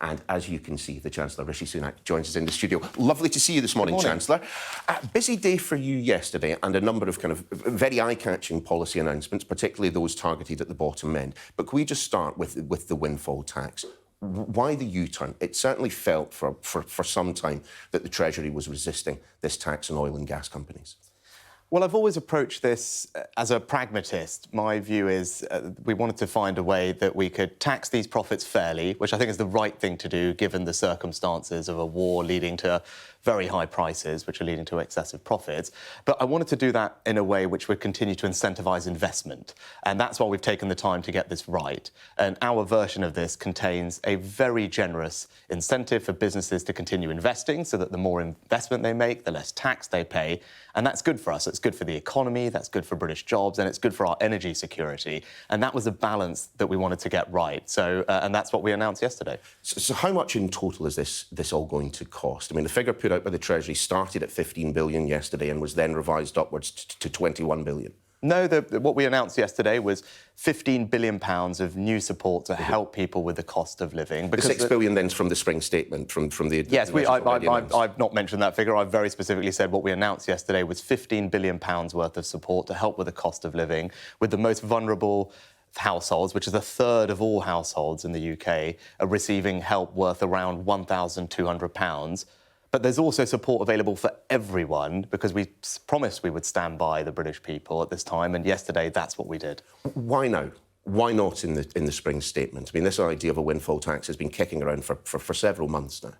And as you can see, the Chancellor, Rishi Sunak, joins us in the studio. Lovely to see you this morning, Chancellor. Busy day for you yesterday, and a number of kind of very eye-catching policy announcements, particularly those targeted at the bottom end. But can we just start with the windfall tax? Why the U-turn? It certainly felt for some time that the Treasury was resisting this tax on oil and gas companies. Well, I've always approached this as a pragmatist. My view is we wanted to find a way that we could tax these profits fairly, which I think is the right thing to do given the circumstances of a war leading to very high prices, which are leading to excessive profits. But I wanted to do that in a way which would continue to incentivise investment. And that's why we've taken the time to get this right. And our version of this contains a very generous incentive for businesses to continue investing so that the more investment they make, the less tax they pay. And that's good for us. It's good for the economy, that's good for British jobs, and it's good for our energy security. And that was a balance that we wanted to get right. So, and that's what we announced yesterday. So how much in total is this all going to cost? I mean, the figure put out by the Treasury started at 15 billion yesterday and was then revised upwards to 21 billion. No, what we announced yesterday was £15 billion of new support to help people with the cost of living. The £6 billion then from the spring statement, from the... Yes, I've not mentioned that figure. I've very specifically said what we announced yesterday was £15 billion worth of support to help with the cost of living, with the most vulnerable households, which is a third of all households in the UK, are receiving help worth around £1,200. But there's also support available for everyone because we promised we would stand by the British people at this time, and yesterday that's what we did. Why now? Why not in the spring statement? I mean, this idea of a windfall tax has been kicking around for several months now.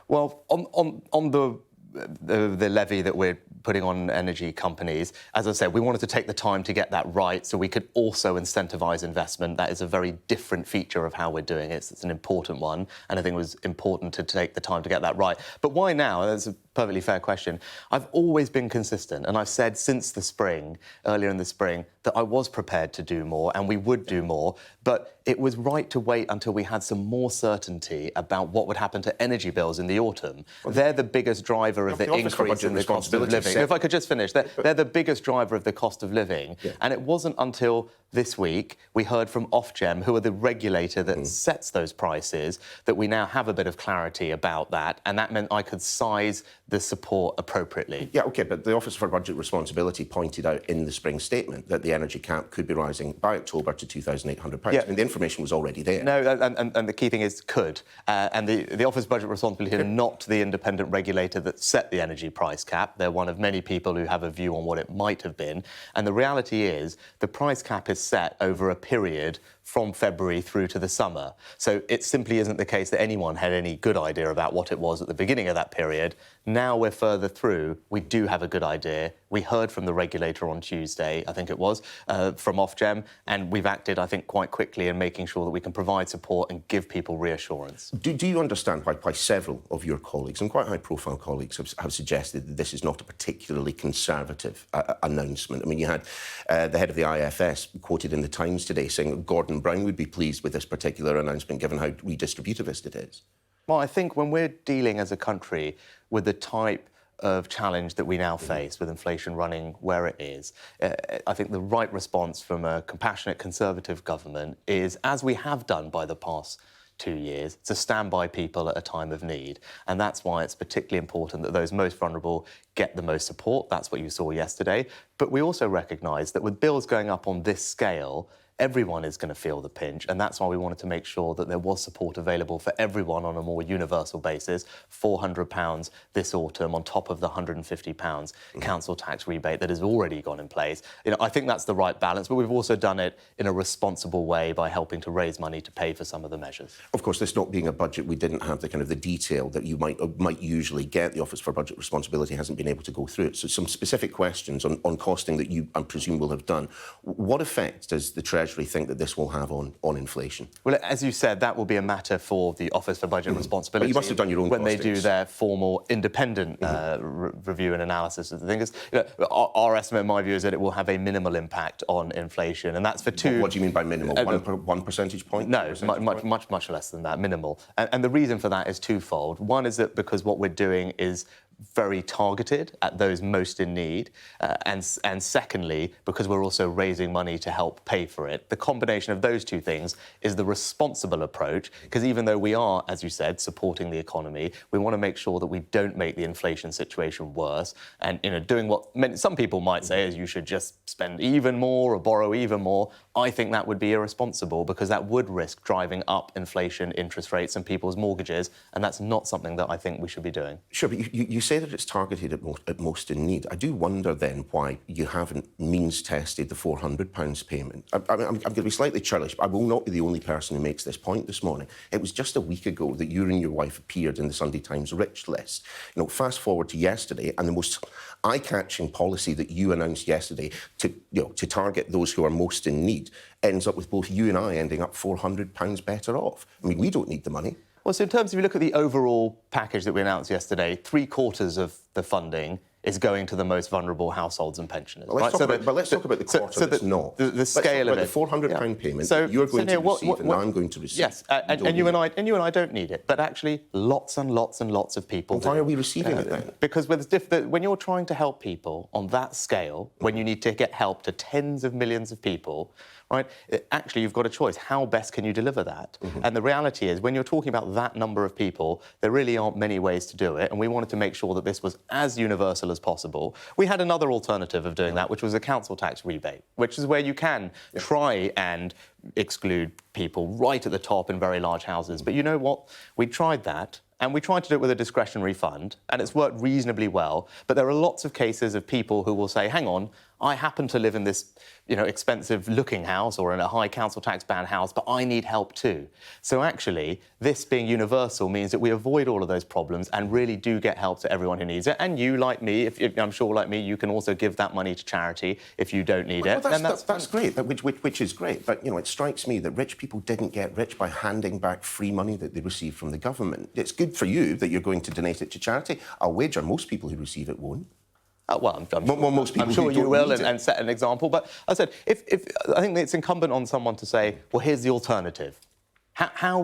Well, on the levy that we're putting on energy companies, as I said, we wanted to take the time to get that right so we could also incentivise investment. That is a very different feature of how we're doing it. It's an important one, and I think it was important to take the time to get that right. But why now? That's a perfectly fair question. I've always been consistent, and I've said since the spring, earlier in the spring, that I was prepared to do more, and we would do more, but it was right to wait until we had some more certainty about what would happen to energy bills in the autumn. They're the biggest driver of the increase in the cost of living. If I could just finish, they're the biggest driver of the cost of living. Yeah. And it wasn't until this week we heard from Ofgem, who are the regulator that sets those prices, that we now have a bit of clarity about that, and that meant I could size the support appropriately. Yeah, OK, but the Office for Budget Responsibility pointed out in the spring statement that the energy cap could be rising by October to £2,800. Yeah. I mean, the information was already there. No, and the key thing is could. And the Office for Budget Responsibility are not the independent regulator that set the energy price cap. They're one of many people who have a view on what it might have been. And the reality is the price cap is set over a period from February through to the summer. So it simply isn't the case that anyone had any good idea about what it was at the beginning of that period. Now we're further through, we do have a good idea. We heard from the regulator on Tuesday, I think it was, from Ofgem, and we've acted, I think, quite quickly in making sure that we can provide support and give people reassurance. Do you understand why several of your colleagues, and quite high-profile colleagues, have suggested that this is not a particularly conservative announcement? I mean, you had the head of the IFS quoted in the Times today saying Gordon Brown would be pleased with this particular announcement, given how redistributivist it is. Well, I think when we're dealing as a country with the type of challenge that we now face, with inflation running where it is, I think the right response from a compassionate Conservative government is, as we have done by the past 2 years, to stand by people at a time of need. And that's why it's particularly important that those most vulnerable get the most support. That's what you saw yesterday. But we also recognise that with bills going up on this scale, everyone is going to feel the pinch, and that's why we wanted to make sure that there was support available for everyone on a more universal basis, £400 this autumn on top of the £150 council tax rebate that has already gone in place. You know, I think that's the right balance, but we've also done it in a responsible way by helping to raise money to pay for some of the measures. Of course, this not being a budget, we didn't have the kind of the detail that you might usually get. The Office for Budget Responsibility hasn't been able to go through it. So some specific questions on costing that you, I presume, will have done. What effect does the Treasury think that this will have on inflation? Well, as you said, that will be a matter for the Office for Budget Responsibility. But you must have done your own when costings. They do their formal independent review and analysis of the things. You know, our estimate, in my view, is that it will have a minimal impact on inflation, and that's for two... What do you mean by minimal? One percentage point? No, much less than that, minimal. And the reason for that is twofold. One is that because what we're doing is very targeted at those most in need, and secondly, because we're also raising money to help pay for it. The combination of those two things is the responsible approach, because even though we are, as you said, supporting the economy, we want to make sure that we don't make the inflation situation worse, and doing what some people might say is you should just spend even more or borrow even more. I think that would be irresponsible, because that would risk driving up inflation, interest rates and people's mortgages, and that's not something that I think we should be doing. Sure, but you say that it's targeted at most in need. I do wonder then why you haven't means-tested the £400 payment. I'm going to be slightly churlish, but I will not be the only person who makes this point this morning. It was just a week ago that you and your wife appeared in the Sunday Times Rich list. Fast forward to yesterday, and the most eye-catching policy that you announced yesterday to target those who are most in need ends up with both you and I ending up £400 better off. I mean, we don't need the money. Well, so in terms of, if you look at the overall package that we announced yesterday, 3/4 of the funding is going to the most vulnerable households and pensioners. Well, let's talk about the quarter that's not. The scale of it. The £400 payment that you're going to receive and I'm going to receive. Yes, and you and I don't need it, but actually lots and lots and lots of people. Well, why are we receiving it then? Because when you're trying to help people on that scale, when you need to get help to tens of millions of people, right? Actually, you've got a choice. How best can you deliver that? And the reality is, when you're talking about that number of people, there really aren't many ways to do it. And we wanted to make sure that this was as universal as possible. We had another alternative of doing that, which was a council tax rebate, which is where you can try and exclude people right at the top in very large houses. But you know what? We tried that. And we tried to do it with a discretionary fund, and it's worked reasonably well. But there are lots of cases of people who will say, hang on, I happen to live in this, expensive-looking house or in a high council tax band house, but I need help too. So actually, this being universal means that we avoid all of those problems and really do get help to everyone who needs it. And you, like me, I'm sure like me, you can also give that money to charity if you don't need it. Well, that's great, which is great. But, it strikes me that rich people didn't get rich by handing back free money that they received from the government. It's good for you that you're going to donate it to charity. I'll wager most people who receive it won't. Well, I'm sure you will and set an example. But I said, if I think it's incumbent on someone to say, well, here's the alternative. How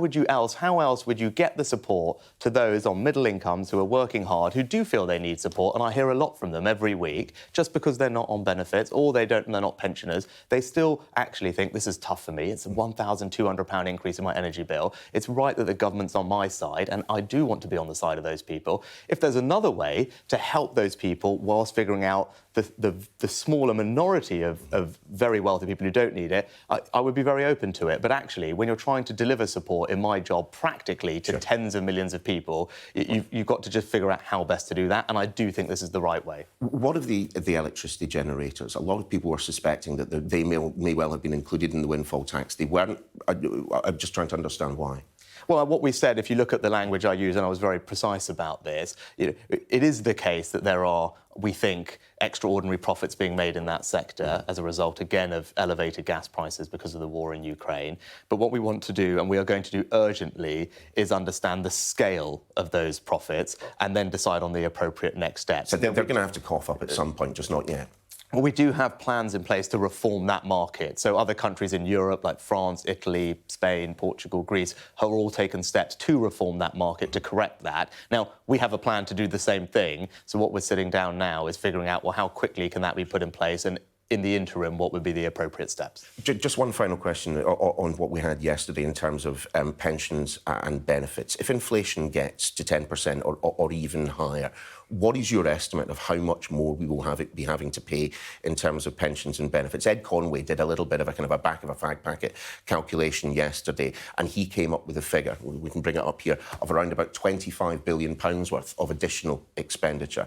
else would you get the support to those on middle incomes who are working hard, who do feel they need support? And I hear a lot from them every week, just because they're not on benefits or they're not pensioners. They still actually think this is tough for me. It's a £1,200 increase in my energy bill. It's right that the government's on my side, and I do want to be on the side of those people. If there's another way to help those people whilst figuring out the smaller minority of very wealthy people who don't need it, I would be very open to it. But actually, when you're trying to deliver support in my job practically to tens of millions of people, you've got to just figure out how best to do that, and I do think this is the right way. What of the electricity generators? A lot of people were suspecting that they may well have been included in the windfall tax. They weren't. I'm just trying to understand why. Well, what we said, if you look at the language I use, and I was very precise about this, it is the case that there are, we think, extraordinary profits being made in that sector as a result, again, of elevated gas prices because of the war in Ukraine. But what we want to do, and we are going to do urgently, is understand the scale of those profits and then decide on the appropriate next steps. So they're going to have to cough up at some point, just not yet. Well, we do have plans in place to reform that market. So other countries in Europe, like France, Italy, Spain, Portugal, Greece, have all taken steps to reform that market, to correct that. Now, we have a plan to do the same thing. So what we're sitting down now is figuring out, well, how quickly can that be put in place? And in the interim, what would be the appropriate steps? Just one final question on what we had yesterday in terms of pensions and benefits. If inflation gets to 10% or even higher, what is your estimate of how much more we will be having to pay in terms of pensions and benefits? Ed Conway did a little bit of a kind of a back of a fag packet calculation yesterday, and he came up with a figure, we can bring it up here, of around about £25 billion worth of additional expenditure.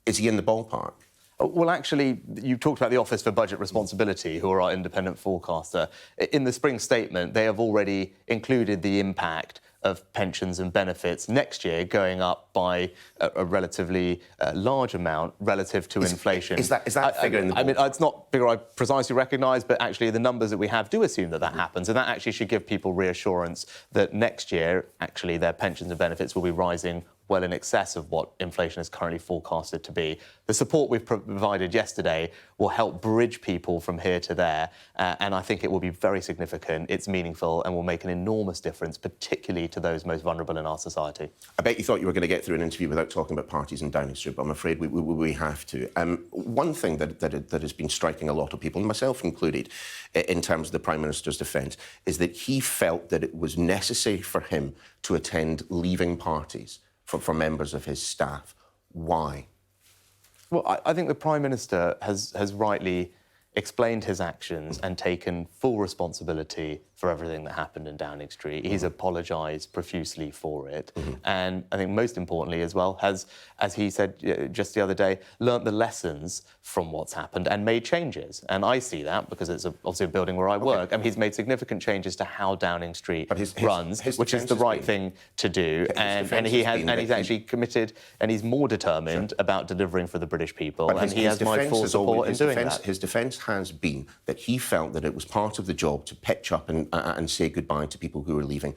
Is he in the ballpark? Well, actually, you talked about the Office for Budget Responsibility, who are our independent forecaster. In the spring statement, they have already included the impact of pensions and benefits next year going up by a relatively large amount relative to inflation. Is that figure in the ballpark? I mean, it's not a figure I precisely recognise, but actually the numbers that we have do assume that happens, and that actually should give people reassurance that next year, actually, their pensions and benefits will be rising well in excess of what inflation is currently forecasted to be. The support we've provided yesterday will help bridge people from here to there, and I think it will be very significant, it's meaningful, and will make an enormous difference, particularly to those most vulnerable in our society. I bet you thought you were going to get through an interview without talking about parties in Downing Street, but I'm afraid we have to. One thing that has been striking a lot of people, myself included, in terms of the Prime Minister's defence, is that he felt that it was necessary for him to attend leaving parties for members of his staff. Why? Well, I think the Prime Minister has rightly explained his actions and taken full responsibility for everything that happened in Downing Street. He's apologised profusely for it. And I think most importantly as well, has, as he said just the other day, learnt the lessons from what's happened and made changes. And I see that because it's obviously a building where I work. And he's made significant changes to how Downing Street runs, which is the right thing to do. And he's actually committed, and he's more determined about delivering for the British people. And he has my full support in doing that. His defence has been that he felt that it was part of the job to pitch up and say goodbye to people who were leaving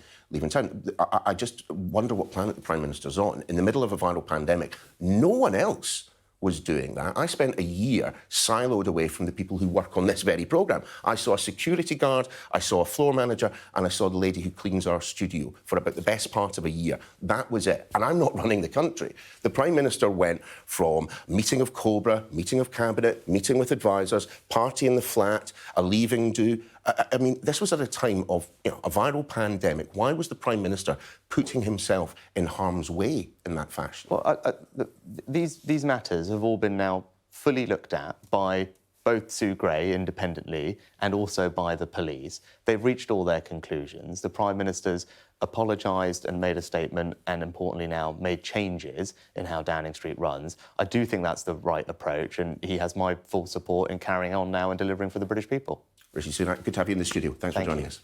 town. I just wonder what planet the Prime Minister's on. In the middle of a viral pandemic, no one else was doing that. I spent a year siloed away from the people who work on this very programme. I saw a security guard, I saw a floor manager, and I saw the lady who cleans our studio for about the best part of a year. That was it. And I'm not running the country. The Prime Minister went from meeting of Cobra, meeting of Cabinet, meeting with advisors, party in the flat, a leaving do. I mean, this was at a time of a viral pandemic. Why was the Prime Minister putting himself in harm's way in that fashion? Well, these matters have all been now fully looked at by both Sue Gray independently and also by the police. They've reached all their conclusions. The Prime Minister's apologised and made a statement and, importantly now, made changes in how Downing Street runs. I do think that's the right approach, and he has my full support in carrying on now and delivering for the British people. Rishi Sunak, good to have you in the studio. Thanks for joining us.